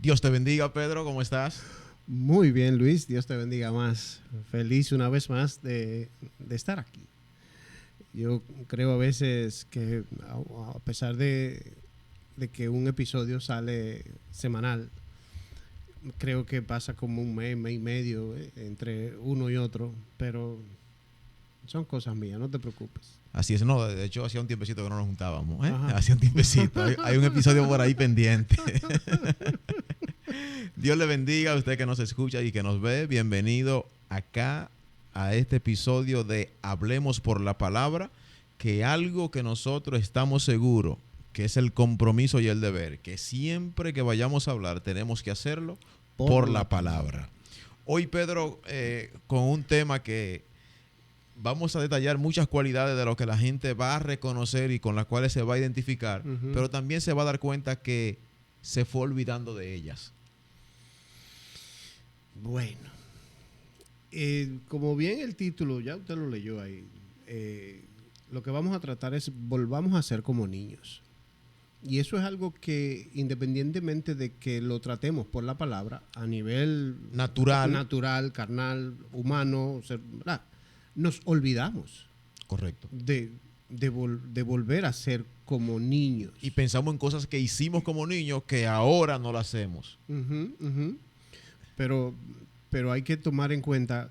Dios te bendiga, Pedro, ¿cómo estás? Muy bien, Luis, Dios te bendiga más. Feliz una vez más de estar aquí. Yo creo a veces que a pesar de que un episodio sale semanal, creo que pasa como un mes y medio entre uno y otro, pero son cosas mías, no te preocupes. Así es, no, de hecho hacía un tiempecito que no nos juntábamos, ¿eh? Ajá. Hacía un tiempecito, hay un episodio por ahí pendiente. Dios le bendiga a usted que nos escucha y que nos ve. Bienvenido acá a este episodio de Hablemos por la Palabra, que algo que nosotros estamos seguros, que es el compromiso y el deber, que siempre que vayamos a hablar tenemos que hacerlo por la palabra. Hoy, Pedro, con un tema que vamos a detallar muchas cualidades de lo que la gente va a reconocer y con las cuales se va a identificar, pero también se va a dar cuenta que se fue olvidando de ellas. Bueno, como bien el título, ya usted lo leyó ahí, lo que vamos a tratar es volvamos a ser como niños. Y eso es algo que independientemente de que lo tratemos por la palabra, a nivel natural, carnal, humano, ¿verdad? Nos olvidamos. Correcto. De volver a ser como niños. Y pensamos en cosas que hicimos como niños que ahora no las hacemos. Pero hay que tomar en cuenta,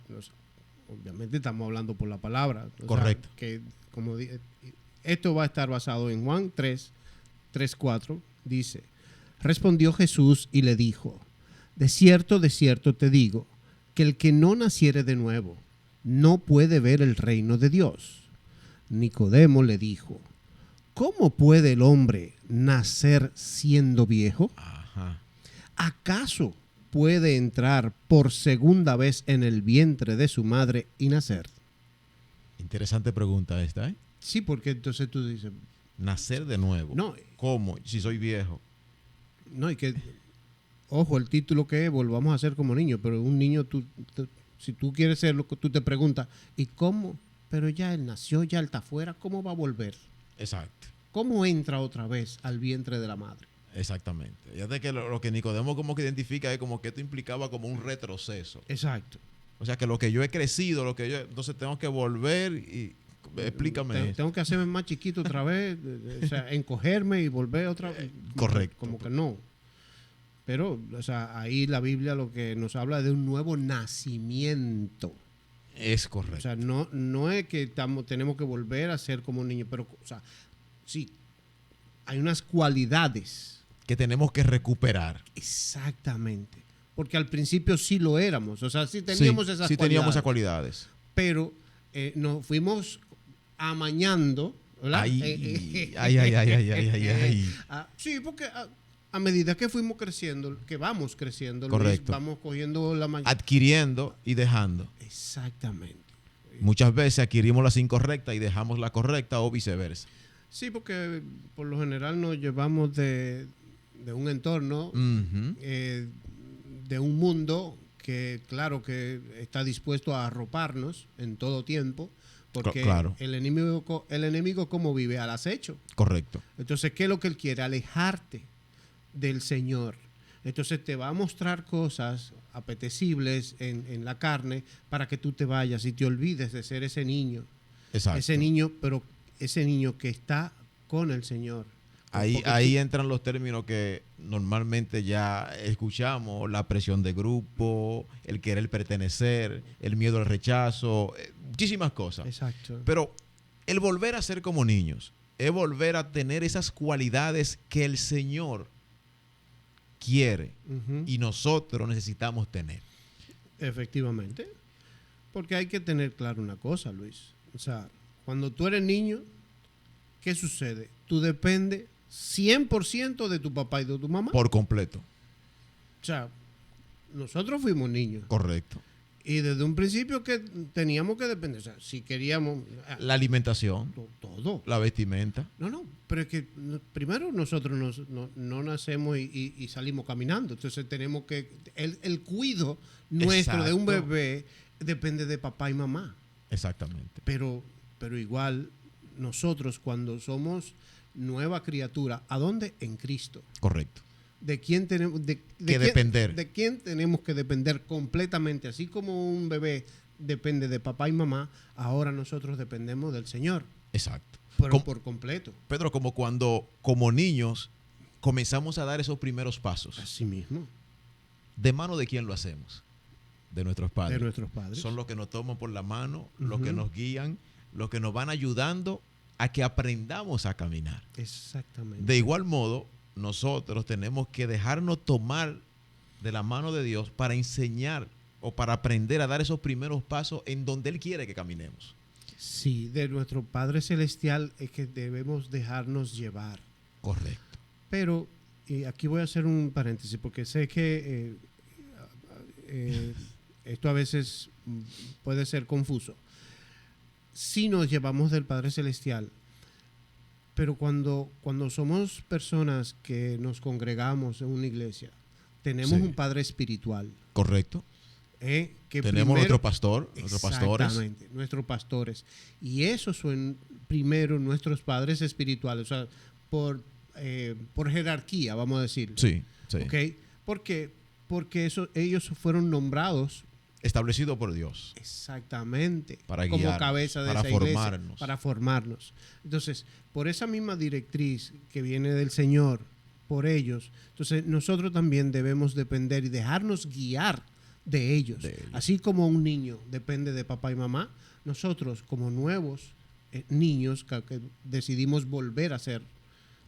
obviamente estamos hablando por la palabra. Correcto. Que, como dije, esto va a estar basado en Juan 3:4, dice: respondió Jesús y le dijo: de cierto te digo, que el que no naciere de nuevo no puede ver el reino de Dios. Nicodemo le dijo: ¿cómo puede el hombre nacer siendo viejo? Ajá. ¿Acaso puede entrar por segunda vez en el vientre de su madre y nacer? Interesante pregunta esta, ¿eh? Sí, porque entonces tú dices... Nacer de nuevo. No. ¿Cómo? Si soy viejo. No, y que... Ojo, el título que es volvamos a ser como niños, pero un niño, si tú quieres serlo, tú te preguntas, ¿y cómo? Pero ya él nació, ya él está afuera, ¿cómo va a volver? Exacto. ¿Cómo entra otra vez al vientre de la madre? Exactamente. Fíjate que lo que Nicodemo como que identifica es como que esto implicaba como un retroceso. Exacto. O sea, que lo que yo he crecido, entonces tengo que volver y... Explícame. Tengo que hacerme más chiquito otra vez, o sea, encogerme y volver otra vez. Correcto. Como que no. Pero, o sea, ahí la Biblia lo que nos habla de un nuevo nacimiento. Es correcto. O sea, no es que tenemos que volver a ser como niños, pero, o sea, sí, hay unas cualidades que tenemos que recuperar. Exactamente. Porque al principio sí lo éramos, o sea, sí teníamos esas cualidades. Sí teníamos esas cualidades. Pero nos fuimos amañando, ¿verdad? Ay. Sí, porque a medida que fuimos creciendo, que vamos creciendo, correcto, Luis, vamos cogiendo la mañana. Adquiriendo y dejando. Exactamente. Muchas veces adquirimos las incorrectas y dejamos la correcta o viceversa. Sí, porque por lo general nos llevamos de un entorno, de un mundo que, claro, que está dispuesto a arroparnos en todo tiempo. Porque claro, el enemigo ¿cómo vive? Al acecho. Correcto. Entonces, ¿qué es lo que él quiere? Alejarte del Señor. Entonces te va a mostrar cosas apetecibles en la carne para que tú te vayas y te olvides de ser ese niño. Exacto. Ese niño, pero ese niño que está con el Señor. Ahí entran los términos que normalmente ya escuchamos: la presión de grupo, el querer pertenecer, el miedo al rechazo, muchísimas cosas. Exacto. Pero el volver a ser como niños es volver a tener esas cualidades que el Señor quiere y nosotros necesitamos tener. Efectivamente. Porque hay que tener claro una cosa, Luis. O sea, cuando tú eres niño, ¿qué sucede? Tú dependes 100% de tu papá y de tu mamá. Por completo. O sea, nosotros fuimos niños. Correcto. Y desde un principio que teníamos que depender. O sea, si queríamos... La alimentación. Todo. La vestimenta. No, pero es que primero nosotros no nacemos y salimos caminando. Entonces tenemos que... El cuido nuestro de un bebé depende de papá y mamá. Exactamente. Pero igual nosotros cuando somos nueva criatura, ¿a dónde? En Cristo. Correcto. de quién tenemos de quién tenemos que depender completamente, así como un bebé depende de papá y mamá, ahora nosotros dependemos del Señor. Exacto. Pero por completo. Pedro, como cuando como niños comenzamos a dar esos primeros pasos. Así mismo. ¿De mano de quién lo hacemos? De nuestros padres. De nuestros padres. Son los que nos toman por la mano, los que nos guían, los que nos van ayudando a que aprendamos a caminar. Exactamente. De igual modo, nosotros tenemos que dejarnos tomar de la mano de Dios para enseñar o para aprender a dar esos primeros pasos en donde Él quiere que caminemos. Sí, de nuestro Padre Celestial es que debemos dejarnos llevar. Correcto. Pero aquí voy a hacer un paréntesis porque sé que esto a veces puede ser confuso. Sí nos llevamos del Padre Celestial, pero cuando somos personas que nos congregamos en una iglesia, tenemos un Padre espiritual. Correcto. Que tenemos nuestro pastor, nuestros pastores. Exactamente, nuestros pastores. Y esos son primero nuestros padres espirituales, o sea, por jerarquía, vamos a decir. Sí, sí. ¿Okay? ¿Por qué? Porque ellos fueron nombrados. Establecido por Dios. Exactamente. Para como guiarnos, cabeza de para esa iglesia, formarnos. para formarnos. Entonces, por esa misma directriz que viene del Señor, por ellos, entonces nosotros también debemos depender y dejarnos guiar de ellos. Así como un niño depende de papá y mamá, nosotros como nuevos niños que decidimos volver a ser,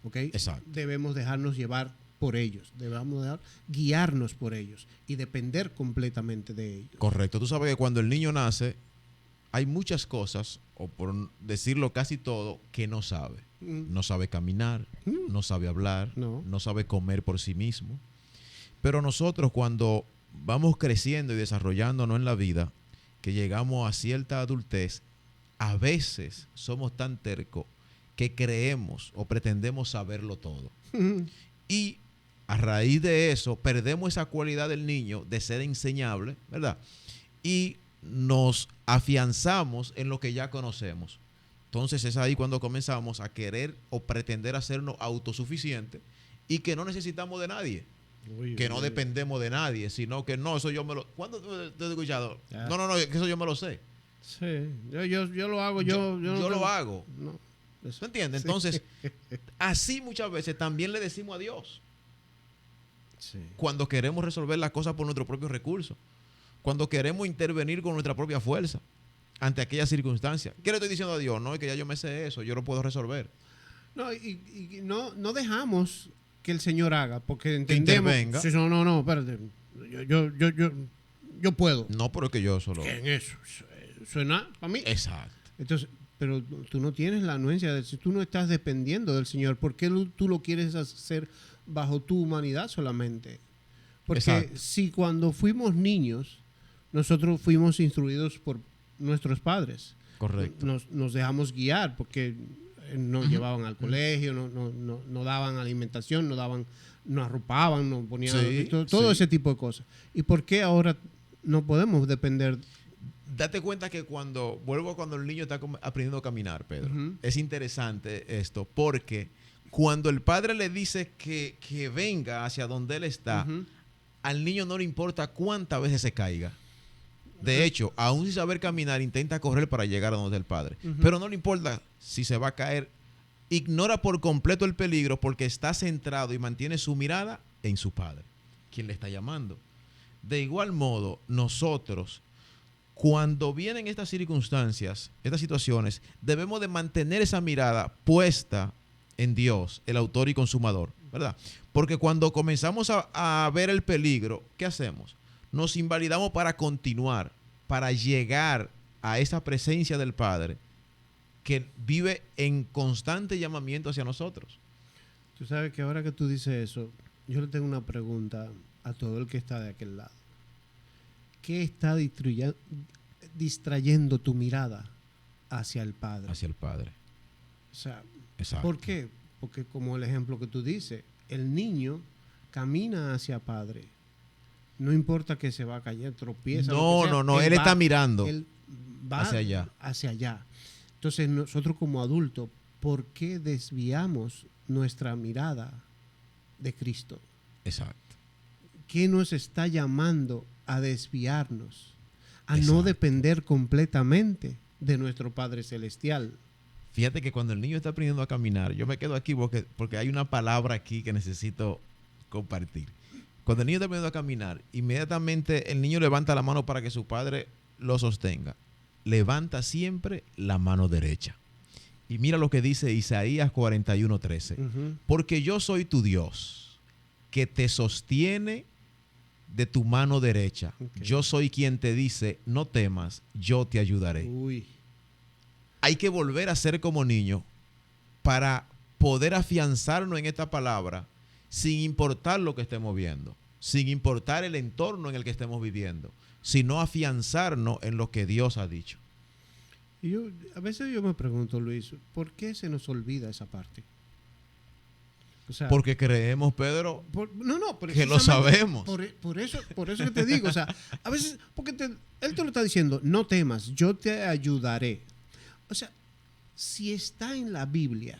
¿okay? Debemos dejarnos llevar por ellos, debemos guiarnos por ellos y depender completamente de ellos. Correcto. Tú sabes que cuando el niño nace, hay muchas cosas, o por decirlo casi todo, que no sabe. No sabe caminar, no sabe hablar, no sabe comer por sí mismo. Pero nosotros cuando vamos creciendo y desarrollándonos en la vida, que llegamos a cierta adultez, a veces somos tan tercos que creemos o pretendemos saberlo todo. Y a raíz de eso, perdemos esa cualidad del niño de ser enseñable, ¿verdad? Y nos afianzamos en lo que ya conocemos. Entonces es ahí cuando comenzamos a querer o pretender hacernos autosuficientes y que no necesitamos de nadie. Que no dependemos de nadie, sino que no, eso yo me lo... ¿Cuándo te he escuchado? No, que eso yo me lo sé. Sí, yo lo hago, yo lo hago. No, ¿tú entiendes? Sí. Entonces, así muchas veces también le decimos a Dios. Sí. Cuando queremos resolver las cosas por nuestros propios recursos. Cuando queremos intervenir con nuestra propia fuerza ante aquellas circunstancias. ¿Qué le estoy diciendo a Dios? No, es que ya yo me sé eso, yo lo puedo resolver. No, y no dejamos que el Señor haga, porque entendemos. Que intervenga. No, espérate. Yo puedo. No, pero que yo solo. ¿Qué en eso? ¿Suena para mí? Exacto. Entonces, pero tú no tienes la anuencia de si tú no estás dependiendo del Señor, ¿por qué tú lo quieres hacer bajo tu humanidad solamente? Porque si cuando fuimos niños, nosotros fuimos instruidos por nuestros padres. Correcto. Nos dejamos guiar porque nos llevaban al colegio, no daban alimentación, nos arropaban, nos ponían todo ese tipo de cosas. ¿Y por qué ahora no podemos depender? Date cuenta que cuando el niño está aprendiendo a caminar, Pedro, es interesante esto, porque cuando el padre le dice que venga hacia donde él está, al niño no le importa cuántas veces se caiga. De hecho, aún sin saber caminar, intenta correr para llegar a donde está el padre. Pero no le importa si se va a caer. Ignora por completo el peligro porque está centrado y mantiene su mirada en su padre, quien le está llamando. De igual modo, nosotros, cuando vienen estas circunstancias, estas situaciones, debemos de mantener esa mirada puesta en Dios, el autor y consumador, ¿verdad? Porque cuando comenzamos a ver el peligro, ¿qué hacemos? Nos invalidamos para continuar, para llegar a esa presencia del Padre que vive en constante llamamiento hacia nosotros. Tú sabes que ahora que tú dices eso, yo le tengo una pregunta a todo el que está de aquel lado. ¿Qué está distrayendo tu mirada hacia el Padre? Hacia el Padre. O sea, exacto. ¿Por qué? Porque como el ejemplo que tú dices, el niño camina hacia Padre. No importa que se va a caer, tropieza. No, él está mirando él va hacia allá. Entonces nosotros como adultos, ¿por qué desviamos nuestra mirada de Cristo? Exacto. ¿Qué nos está llamando a desviarnos? A no Exacto. depender completamente de nuestro Padre Celestial. Fíjate que cuando el niño está aprendiendo a caminar, yo me quedo aquí porque hay una palabra aquí que necesito compartir. Cuando el niño está aprendiendo a caminar, inmediatamente el niño levanta la mano para que su padre lo sostenga. Levanta siempre la mano derecha. Y mira lo que dice Isaías 41:13. Porque yo soy tu Dios, que te sostiene de tu mano derecha. Okay. Yo soy quien te dice, no temas, yo te ayudaré. Uy. Hay que volver a ser como niño para poder afianzarnos en esta palabra sin importar lo que estemos viendo, sin importar el entorno en el que estemos viviendo, sino afianzarnos en lo que Dios ha dicho. Y a veces yo me pregunto, Luis, ¿por qué se nos olvida esa parte? O sea, Porque creemos, Pedro, que lo sabemos. Por eso que te digo, o sea, a veces, porque él te lo está diciendo, no temas, yo te ayudaré. O sea, si está en la Biblia,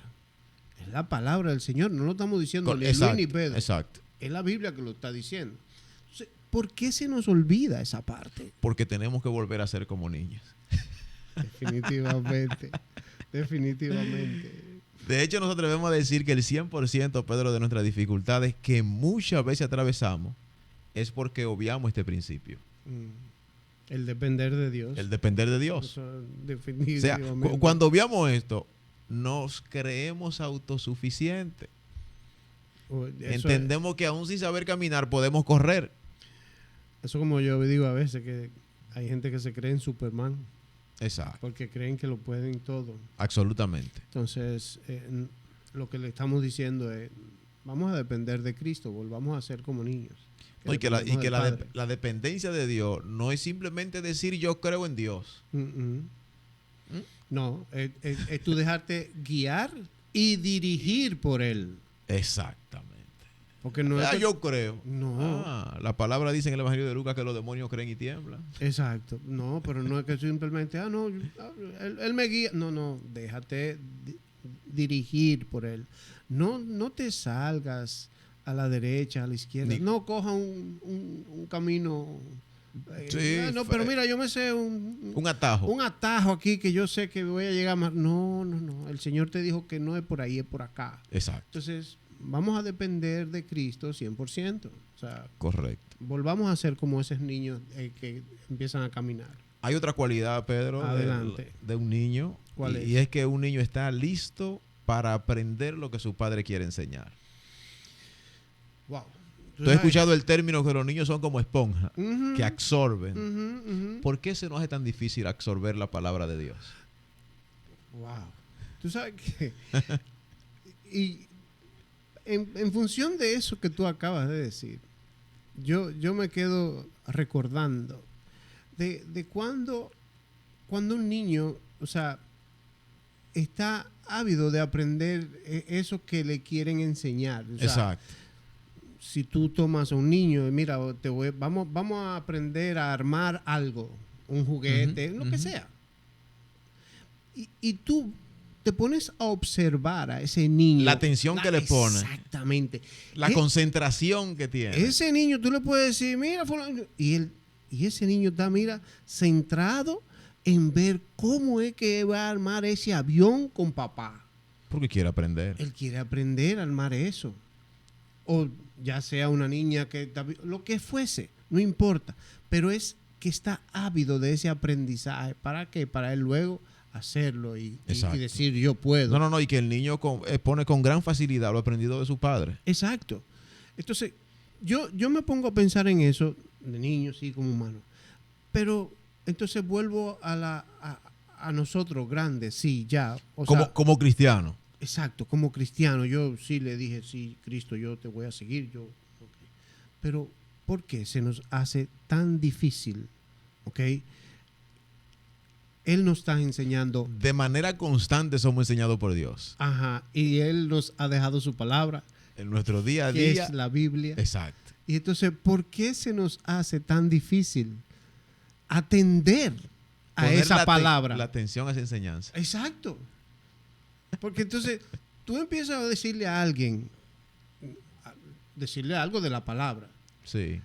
es la palabra del Señor, no lo estamos diciendo ni Luis ni Pedro. Exacto. Es la Biblia que lo está diciendo. Entonces, ¿por qué se nos olvida esa parte? Porque tenemos que volver a ser como niños. Definitivamente. Definitivamente. De hecho, nos atrevemos a decir que el 100%, Pedro, de nuestras dificultades que muchas veces atravesamos es porque obviamos este principio. El depender de Dios. El depender de Dios. O sea, definitivamente. O sea, cuando obviamos esto, nos creemos autosuficientes. Entendemos que aún sin saber caminar podemos correr. Eso como yo digo a veces, que hay gente que se cree en Superman. Exacto. Porque creen que lo pueden todo. Absolutamente. Entonces, lo que le estamos diciendo es, vamos a depender de Cristo, volvamos a ser como niños. No, y que la dependencia de Dios no es simplemente decir yo creo en Dios. No, es tú dejarte guiar y dirigir por Él. Exactamente. Porque no es yo creo. No. La palabra dice en el Evangelio de Lucas que los demonios creen y tiemblan. Exacto. No, pero no es que simplemente, él me guía. No, déjate dirigir por Él. No te salgas a la derecha, a la izquierda. No coja un camino. Sí, pero mira, yo me sé un atajo. Un atajo aquí que yo sé que voy a llegar más. No. El Señor te dijo que no es por ahí, es por acá. Exacto. Entonces, vamos a depender de Cristo 100%. O sea, correcto. Volvamos a ser como esos niños que empiezan a caminar. Hay otra cualidad, Pedro, de un niño. ¿Cuál es? Y es que un niño está listo para aprender lo que su padre quiere enseñar. Wow. ¿Tú has escuchado el término que los niños son como esponja, que absorben? ¿Por qué se nos hace tan difícil absorber la palabra de Dios? Wow. Tú sabes que... y en función de eso que tú acabas de decir, yo me quedo recordando de cuando un niño, o sea, está ávido de aprender eso que le quieren enseñar. O sea, exacto. Si tú tomas a un niño y mira, vamos a aprender a armar algo, un juguete, lo que sea. Y tú te pones a observar a ese niño. La atención que le pone. Exactamente. La concentración que tiene. Ese niño tú le puedes decir, mira, y ese niño está, mira, centrado en ver cómo es que va a armar ese avión con papá. Porque quiere aprender. Él quiere aprender a armar eso. O ya sea una niña lo que fuese, no importa. Pero es que está ávido de ese aprendizaje. ¿Para qué? Para él luego hacerlo y decir yo puedo. No, y que el niño pone con gran facilidad lo aprendido de su padre. Exacto. Entonces, yo me pongo a pensar en eso de niño, sí, como humano. Pero entonces vuelvo a nosotros grandes, sí, ya. Como cristiano. Exacto, como cristiano. Yo sí le dije, sí, Cristo, yo te voy a seguir. Okay. Pero, ¿por qué se nos hace tan difícil? ¿Ok? Él nos está enseñando. De manera constante somos enseñados por Dios. Ajá. Y Él nos ha dejado su palabra. En nuestro día a que día. Es la Biblia. Exacto. Y entonces, ¿por qué se nos hace tan difícil atender a esa palabra? La atención a esa enseñanza. Exacto. Porque entonces, tú empiezas a decirle a alguien, decirle algo de la palabra. Sí.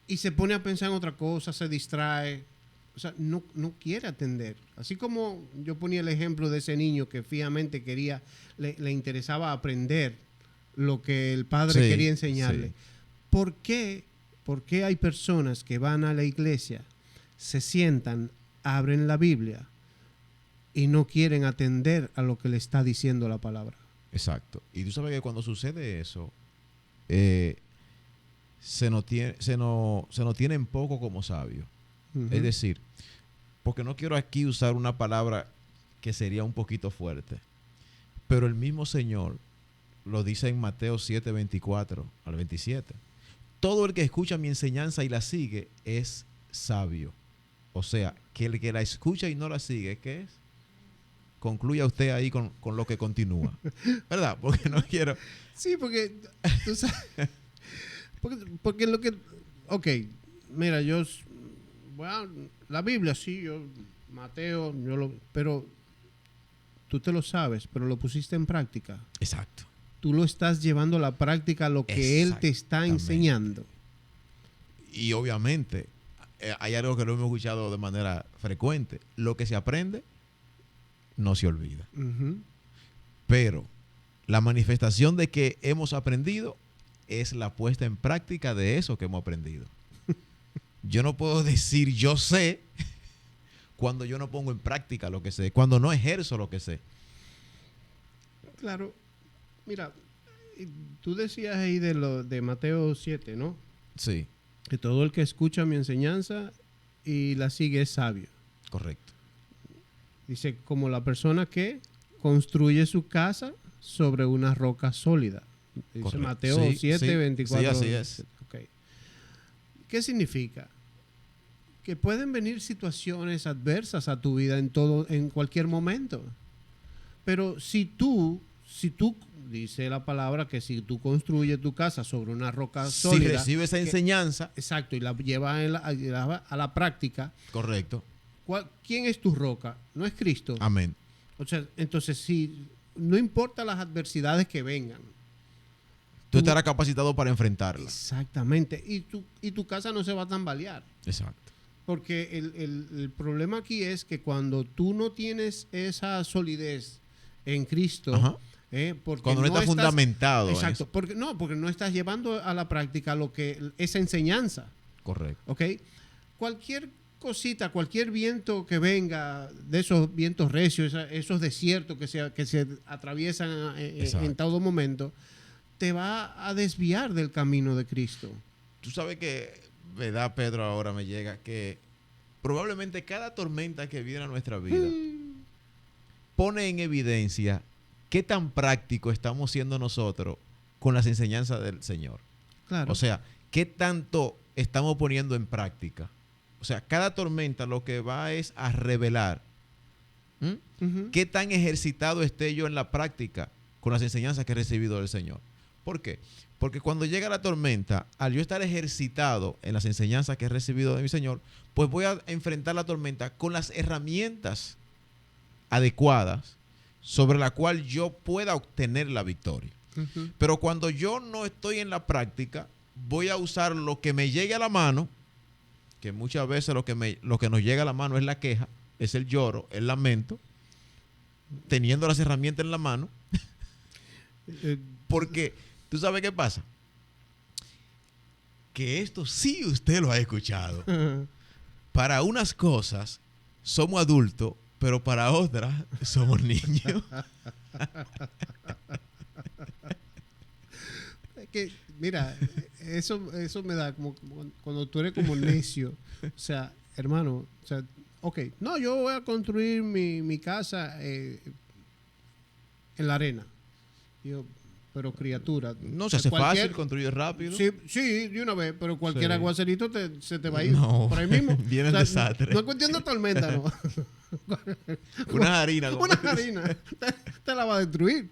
Y se pone a pensar en otra cosa, se distrae. O sea, no quiere atender. Así como yo ponía el ejemplo de ese niño que fijamente le interesaba aprender lo que el padre Sí, quería enseñarle. sí. ¿Por qué hay personas que van a la iglesia, se sientan, abren la Biblia y no quieren atender a lo que le está diciendo la palabra? Exacto. Y tú sabes que cuando sucede eso, se nos tiene en poco como sabios. Uh-huh. Es decir, porque no quiero aquí usar una palabra que sería un poquito fuerte, pero el mismo Señor lo dice en Mateo 7, 24 al 27. Todo el que escucha mi enseñanza y la sigue es sabio. O sea, que el que la escucha y no la sigue, ¿qué es? Concluya usted ahí con lo que continúa. ¿Verdad? Porque no quiero... Sí, porque tú sabes, porque lo que... Ok, mira, bueno, la Biblia sí, Mateo, pero tú te lo sabes, pero lo pusiste en práctica. Exacto. Tú lo estás llevando a la práctica lo que Él te está enseñando. Y obviamente, hay algo que lo hemos escuchado de manera frecuente. Lo que se aprende, no se olvida. Uh-huh. Pero la manifestación de que hemos aprendido es la puesta en práctica de eso que hemos aprendido. Yo no puedo decir yo sé cuando yo no pongo en práctica lo que sé, cuando no ejerzo lo que sé. Claro. Mira, tú decías ahí de Mateo 7, ¿no? Sí. Que todo el que escucha mi enseñanza y la sigue es sabio. Correcto. Dice, como la persona que construye su casa sobre una roca sólida. Dice Correcto. Mateo 7, 24. Sí, así es. Okay. ¿Qué significa? Que pueden venir situaciones adversas a tu vida en cualquier momento. Pero si tú, dice la palabra que si tú construyes tu casa sobre una roca sólida. Si recibes esa enseñanza. Exacto, y la llevas a la práctica. Correcto. ¿Quién es tu roca? No es Cristo. Amén. O sea, entonces, no importa las adversidades que vengan. Tú estarás capacitado para enfrentarlas. Exactamente. Y tu casa no se va a tambalear. Exacto. Porque el problema aquí es que cuando tú no tienes esa solidez en Cristo, porque cuando no estás fundamentado. Exacto. Porque no estás llevando a la práctica esa enseñanza. Correcto. ¿Ok? Cualquier cosita, cualquier viento que venga de esos vientos recios, esos desiertos que se atraviesan en todo momento, te va a desviar del camino de Cristo. Tú sabes que, ¿verdad, Pedro? Ahora me llega que probablemente cada tormenta que viene a nuestra vida pone en evidencia qué tan práctico estamos siendo nosotros con las enseñanzas del Señor. Claro. O sea, qué tanto estamos poniendo en práctica. O sea, cada tormenta lo que va es a revelar qué tan ejercitado esté yo en la práctica con las enseñanzas que he recibido del Señor. ¿Por qué? Porque cuando llega la tormenta, al yo estar ejercitado en las enseñanzas que he recibido de mi Señor, pues voy a enfrentar la tormenta con las herramientas adecuadas sobre la cual yo pueda obtener la victoria. Uh-huh. Pero cuando yo no estoy en la práctica, voy a usar lo que me llegue a la mano, que muchas veces lo que nos llega a la mano es la queja, es el lloro, el lamento, teniendo las herramientas en la mano, porque ¿tú sabes qué pasa? Que esto sí usted lo ha escuchado. Para unas cosas somos adultos, pero para otras somos niños. Es que, mira, eso me da como cuando tú eres como necio. O sea, hermano, o sea, ok, no, yo voy a construir mi casa en la arena. Yo, pero criatura. No se hace fácil, construir rápido. Sí, de una vez, pero cualquier Sí. aguacerito se te va a ir No, por ahí mismo. viene el desastre. No es cuestión de tormenta, ¿no? Una harina. Una harina te la va a destruir.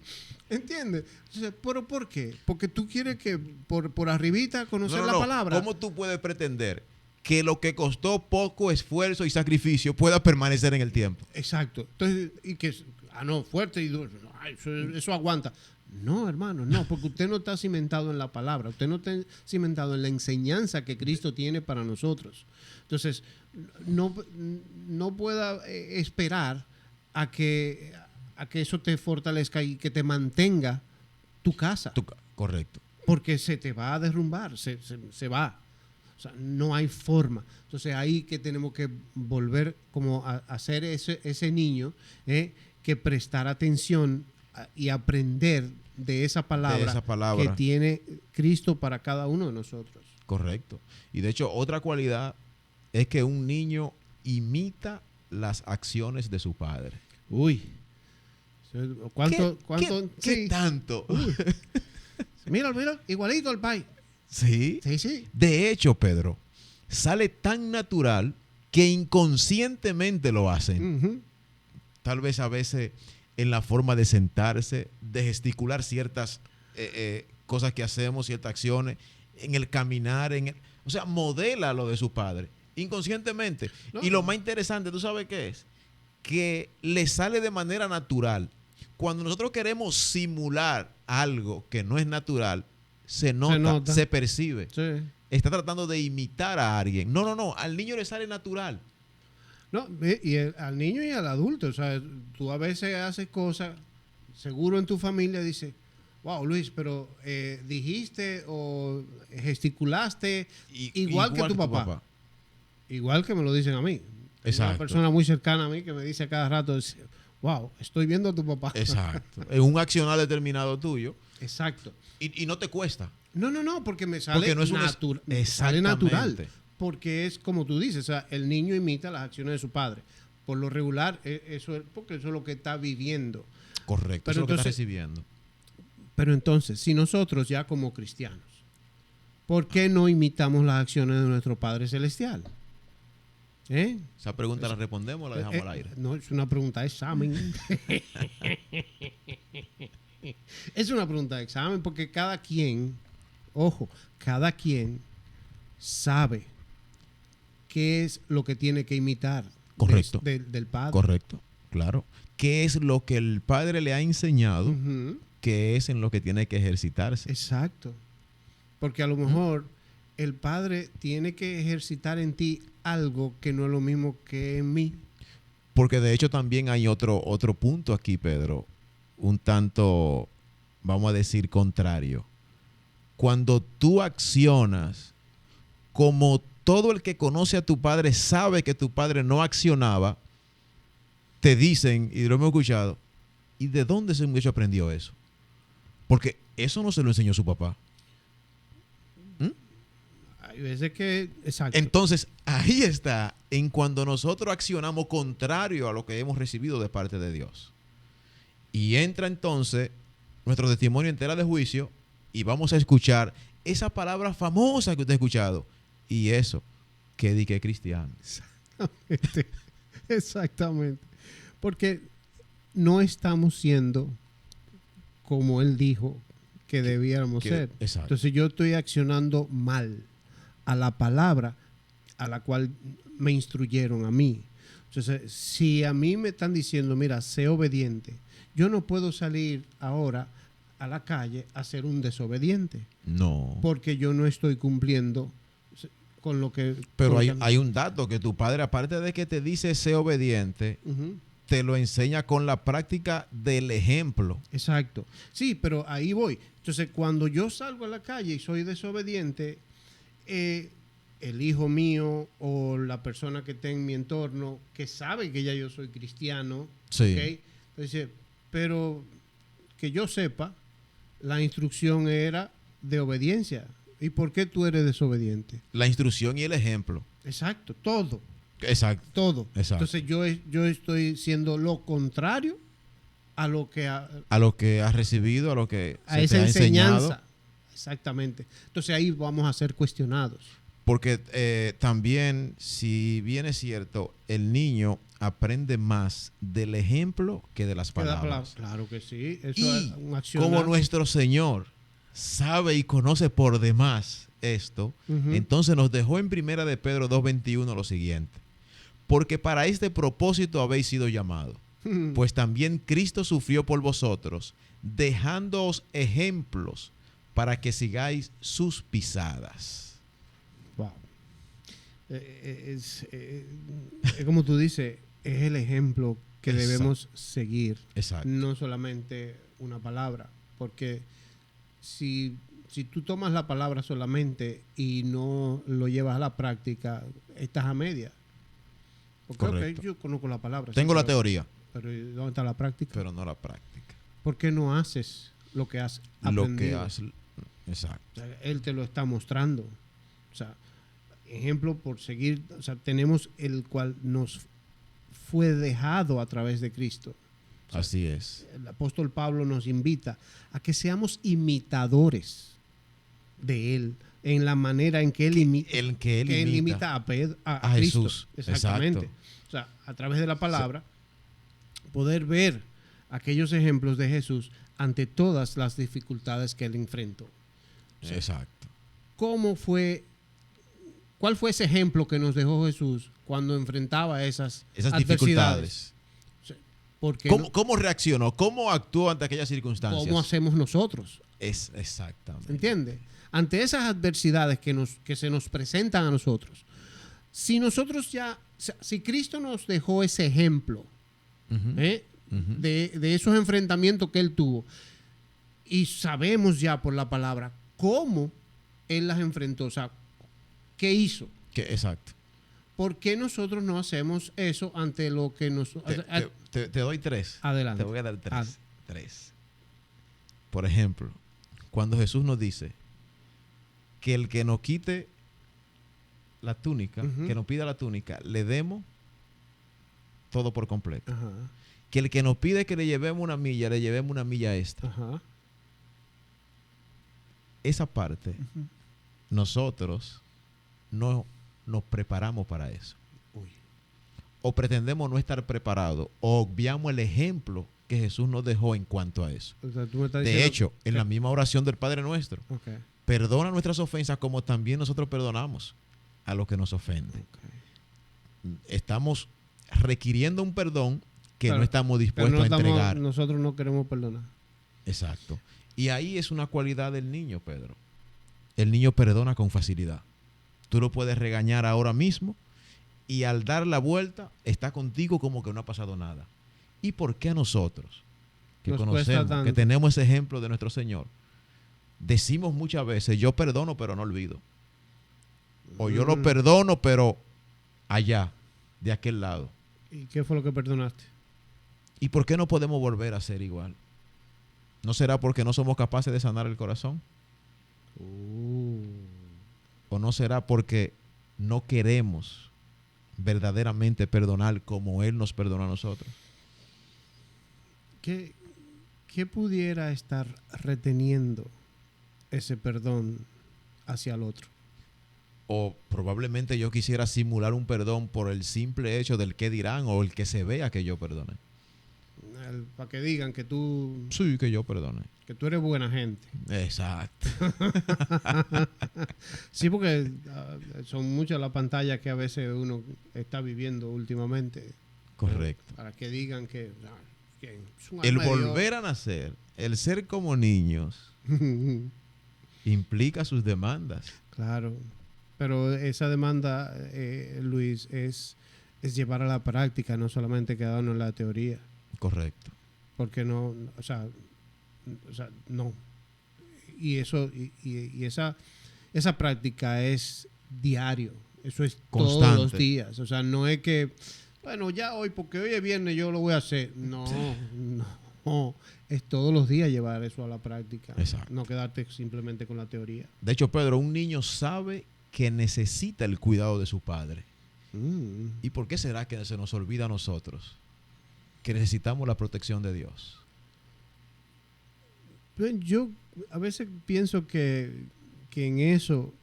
¿Entiendes? Entonces, ¿pero por qué? Porque tú quieres que por arribita conocer la palabra. ¿Cómo tú puedes pretender que lo que costó poco esfuerzo y sacrificio pueda permanecer en el tiempo? Exacto. Entonces, fuerte y duro. Ay, eso aguanta. No, hermano, no, porque usted no está cimentado en la palabra, usted no está cimentado en la enseñanza que Cristo tiene para nosotros. Entonces, no pueda esperar a que eso te fortalezca y que te mantenga tu casa. Correcto. Porque se te va a derrumbar, se va. O sea, no hay forma. Entonces, ahí que tenemos que volver como a hacer ese niño que prestar atención y aprender de esa palabra que tiene Cristo para cada uno de nosotros. Correcto. Y de hecho, otra cualidad es que un niño imita las acciones de su padre. Uy. ¿Cuánto? ¿Qué tanto? Mira, igualito al pai. Sí. Sí. De hecho, Pedro, sale tan natural que inconscientemente lo hacen. Uh-huh. Tal vez a veces en la forma de sentarse, de gesticular ciertas cosas que hacemos, ciertas acciones, en el caminar, o sea, modela lo de su padre, inconscientemente. No. Y lo más interesante, ¿tú sabes qué es? Que le sale de manera natural. Cuando nosotros queremos simular algo que no es natural, se nota, se percibe. Sí. Está tratando de imitar a alguien. No, al niño le sale natural. No, y al niño y al adulto. O sea, tú a veces haces cosas, seguro en tu familia dices, wow, Luis, pero dijiste o gesticulaste igual que tu papá. Igual que me lo dicen a mí. Exacto. Una persona muy cercana a mí que me dice a cada rato, wow, estoy viendo a tu papá. Exacto. Es un accionar determinado tuyo. Exacto. Y no te cuesta. No, porque me sale sale natural. Porque es como tú dices, o sea, el niño imita las acciones de su padre. Por lo regular, porque eso es lo que está viviendo. Correcto, pero eso es lo que está recibiendo. Pero entonces, si nosotros ya como cristianos, ¿por qué no imitamos las acciones de nuestro Padre Celestial? Esa pregunta la respondemos o la dejamos al aire. No, es una pregunta de examen. Es una pregunta de examen porque cada quien sabe qué es lo que tiene que imitar. Correcto. Del Padre. Correcto, claro. ¿Qué es lo que el Padre le ha enseñado? Uh-huh. Que es en lo que tiene que ejercitarse. Exacto. Porque a lo mejor el Padre tiene que ejercitar en ti algo que no es lo mismo que en mí. Porque de hecho también hay otro punto aquí, Pedro, un tanto, vamos a decir, contrario. Cuando tú accionas como todo el que conoce a tu padre sabe que tu padre no accionaba, te dicen, y lo hemos escuchado, ¿y de dónde ese muchacho aprendió eso? Porque eso no se lo enseñó su papá. Hay veces que... Exacto. Entonces, ahí está, en cuando nosotros accionamos contrario a lo que hemos recibido de parte de Dios. Y entra entonces nuestro testimonio en tela de juicio y vamos a escuchar esa palabra famosa que usted ha escuchado. Y eso, que di que es cristiano. Exactamente. Porque no estamos siendo como él dijo que debiéramos ser. Exacto. Entonces yo estoy accionando mal a la palabra a la cual me instruyeron a mí. Entonces, si a mí me están diciendo, mira, sé obediente, yo no puedo salir ahora a la calle a ser un desobediente. No. Porque yo no estoy cumpliendo con lo que... Pero hay un dato que tu padre, aparte de que te dice sé obediente, uh-huh, te lo enseña con la práctica del ejemplo. Exacto. Sí, pero ahí voy. Entonces, cuando yo salgo a la calle y soy desobediente, el hijo mío o la persona que está en mi entorno, que sabe que ya yo soy cristiano, sí, ¿okay? Entonces, pero que yo sepa, la instrucción era de obediencia. ¿Y por qué tú eres desobediente? La instrucción y el ejemplo. Exacto, todo. Exacto. Todo. Exacto. Entonces yo estoy siendo lo contrario a lo que a lo que has recibido, a lo que a se esa te ha enseñanza. enseñado. Exactamente. Entonces ahí vamos a ser cuestionados. Porque también, si bien es cierto, el niño aprende más del ejemplo que de las palabras. Claro que sí. Eso y es un accionar. como nuestro Señor sabe y conoce por demás esto, uh-huh, entonces nos dejó en Primera de Pedro 2:21 lo siguiente: porque para este propósito habéis sido llamados, uh-huh, pues también Cristo sufrió por vosotros, dejándoos ejemplos para que sigáis sus pisadas. Wow. Es como tú dices, es el ejemplo que Exacto. debemos seguir. Exacto. No solamente una palabra. Porque si tú tomas la palabra solamente y no lo llevas a la práctica, estás a media. Porque Correcto. ok, yo conozco la palabra. Tengo sí, la pero- teoría, Pero ¿dónde está la práctica? pero no la práctica. ¿Por qué no haces lo que has Lo aprendido? que hace. Exacto. O sea, él te lo está mostrando. O sea, ejemplo por seguir, o sea, tenemos el cual nos fue dejado a través de Cristo. O sea, Así es. el apóstol Pablo nos invita a que seamos imitadores de él en la manera en que él, El que él imita a a Cristo. Jesús. Exactamente. Exacto. O sea, a través de la palabra, poder ver aquellos ejemplos de Jesús ante todas las dificultades que él enfrentó. Sí. Exacto. ¿Cuál fue ese ejemplo que nos dejó Jesús cuando enfrentaba esas adversidades? Dificultades. Porque ¿Cómo reaccionó? ¿Cómo actuó ante aquellas circunstancias? ¿cómo hacemos nosotros? Exactamente. ¿Entiendes? Ante esas adversidades que se nos presentan a nosotros, si nosotros si Cristo nos dejó ese ejemplo Ujú. Ujú. de esos enfrentamientos que él tuvo, y sabemos ya por la palabra cómo él las enfrentó, o sea, qué hizo. Exacto. ¿Por qué nosotros no hacemos eso ante lo que nos... Te doy 3. Adelante. Te voy a dar 3. 3. Por ejemplo, cuando Jesús nos dice que el que nos quite la túnica, Ujú. que nos pida la túnica, le demos todo por completo. Ajá, Que el que nos pide que le llevemos una milla, le llevemos una milla extra. ajá. Esa parte, Ujú. nosotros no nos preparamos para eso. Uy. O pretendemos no estar preparados, o obviamos el ejemplo que Jesús nos dejó en cuanto a eso. O sea, tú me estás De diciendo hecho, en que- la misma oración del Padre Nuestro, Ok, perdona nuestras ofensas como también nosotros perdonamos a los que nos ofenden. ok. Estamos requiriendo un perdón que Pero- no estamos Pero dispuestos a entregar. nosotros no queremos perdonar. Exacto. Y ahí es una cualidad del niño, Pedro. El niño perdona con facilidad. Tú lo puedes regañar ahora mismo y al dar la vuelta está contigo como que no ha pasado nada. ¿Y por qué a nosotros, que Nos cuesta conocemos, tanto. que tenemos ese ejemplo de nuestro Señor, decimos muchas veces, yo perdono pero no olvido? O yo lo perdono pero allá, de aquel lado. ¿Y qué fue lo que perdonaste? ¿Y por qué no podemos volver a ser igual? ¿No será porque no somos capaces de sanar el corazón? ¿O no será porque no queremos verdaderamente perdonar como Él nos perdonó a nosotros? ¿Qué pudiera estar reteniendo ese perdón hacia el otro? O probablemente yo quisiera simular un perdón por el simple hecho del qué dirán o el que se vea que yo perdone. Para que digan que tú Sí, que yo perdone. eres buena gente. Exacto. Sí, porque son muchas las pantallas que a veces uno está viviendo últimamente. Correcto. Para que digan que es un El alma de Dios. volver a nacer, el ser como niños, implica sus demandas. Claro, pero esa demanda, Luis, es llevar a la práctica, no solamente quedarnos en la teoría, Correcto. porque no, o sea, no. Y eso, y esa práctica es diario, eso es todos Constante. los días, o sea, no es que, bueno, ya hoy, porque hoy es viernes, yo lo voy a hacer. No, no, es todos los días llevar eso a la práctica. Exacto. No quedarte simplemente con la teoría. De hecho, Pedro, un niño sabe que necesita el cuidado de su padre. Mm. ¿Y por qué será que se nos olvida a nosotros que necesitamos la protección de Dios? Yo a veces pienso que en eso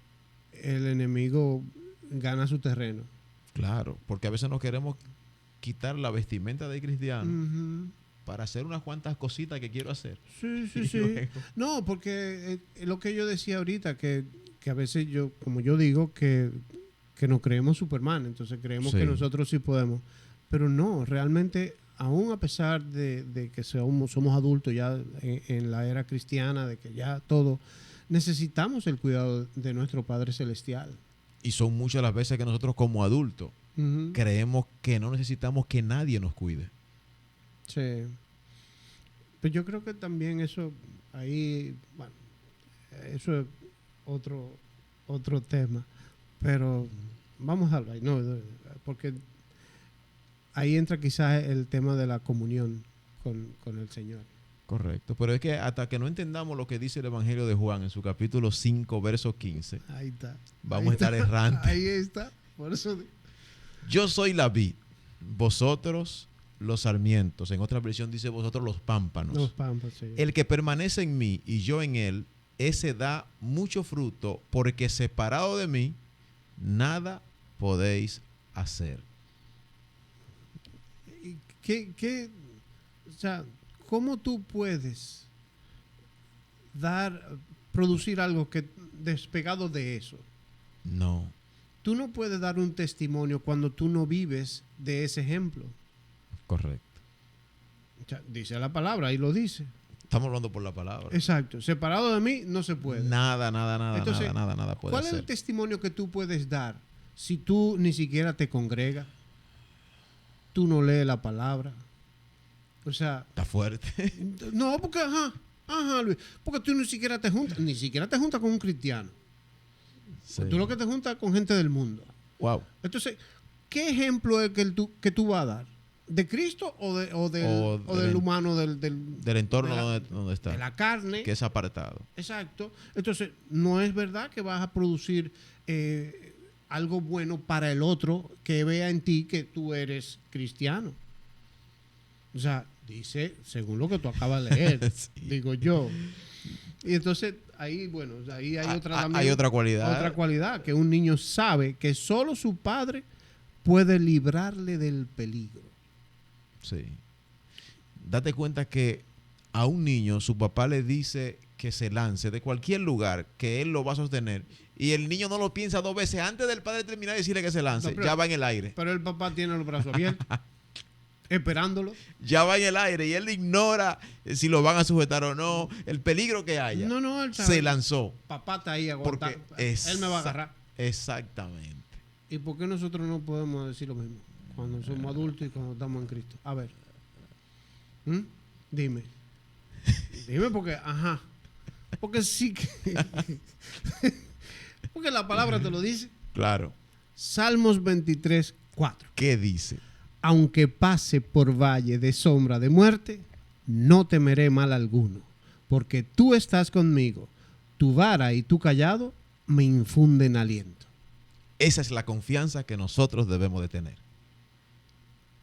el enemigo gana su terreno. Claro, porque a veces nos queremos quitar la vestimenta de cristiano Ujú. para hacer unas cuantas cositas que quiero hacer. Sí, sí, Y sí. luego- No, porque es lo que yo decía ahorita, que a veces como yo digo, que nos creemos Superman, entonces creemos Sí. que nosotros sí podemos. Pero no, realmente aún a pesar de que somos adultos ya en la era cristiana, de que ya todo, necesitamos el cuidado de nuestro Padre Celestial. Y son muchas las veces que nosotros como adultos Ujú. creemos que no necesitamos que nadie nos cuide. Sí. Pero yo creo que también eso, ahí, bueno, eso es otro tema. Pero vamos a hablar, no, porque ahí entra quizás el tema de la comunión con el Señor. Correcto. Pero es que hasta que no entendamos lo que dice el Evangelio de Juan en su capítulo 5, verso 15, Ahí está. vamos a estar errantes. Ahí está. Por eso. Yo soy la vid, vosotros los sarmientos. En otra versión dice vosotros los pámpanos. Los pampas, sí. El que permanece en mí y yo en él, ese da mucho fruto, porque separado de mí, nada podéis hacer. ¿Y o sea, cómo tú puedes producir algo que despegado de eso? No, Tú no puedes dar un testimonio cuando tú no vives de ese ejemplo. correcto. O sea, dice la palabra, ahí lo dice. Estamos hablando por la palabra. Exacto. Separado de mí no se puede. Nada Entonces, puede ¿cuál es hacer. el testimonio que tú puedes dar si tú ni siquiera te congregas? Tú no lees la palabra. O sea, Está fuerte. no, porque, ajá, Luis, porque tú ni siquiera te juntas con un cristiano. Sí. Tú lo que te juntas con gente del mundo. Wow. Entonces, ¿qué ejemplo es que tú vas a dar? ¿De Cristo o del humano, Del entorno donde está. de la carne? Que es apartado. Exacto. Entonces, no es verdad que vas a producir algo bueno para el otro que vea en ti que tú eres cristiano. O sea, dice, según lo que tú acabas de leer, Sí. digo yo. Y entonces, ahí, bueno, ahí hay otra también. Hay otra cualidad. Otra cualidad, que un niño sabe que solo su padre puede librarle del peligro. Sí. Date cuenta que a un niño su papá le dice que se lance de cualquier lugar, que él lo va a sostener, y el niño no lo piensa dos veces antes del padre terminar de decirle que se lance. No, pero- Ya va en el aire. Pero el papá tiene los brazos abiertos, esperándolo. Ya va en el aire y él ignora si lo van a sujetar o no, el peligro que haya. No, él sabe. Se lanzó. Papá está ahí Porque aguantando. Él me va a agarrar. Exactamente. ¿Y por qué nosotros no podemos decir lo mismo cuando somos adultos y cuando estamos en Cristo? A ver. Dime. Dime porque, ajá. Porque sí que... porque la palabra te lo dice. Claro. Salmos 23, 4. ¿Qué dice? Aunque pase por valle de sombra de muerte, no temeré mal alguno, porque tú estás conmigo. Tu vara y tu cayado me infunden aliento. Esa es la confianza que nosotros debemos de tener.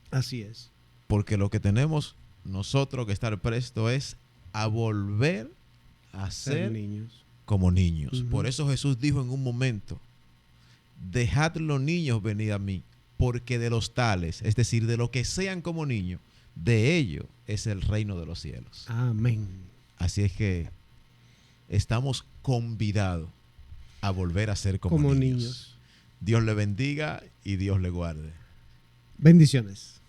Así es. Porque lo que tenemos nosotros que estar presto es a volver a ser niños. como niños. Ujú. Por eso Jesús dijo en un momento, dejad los niños venir a mí, porque de los tales, es decir, de lo que sean como niños, de ello es el reino de los cielos. Amén. Así es que estamos convidados a volver a ser como niños. Dios le bendiga y Dios le guarde. Bendiciones.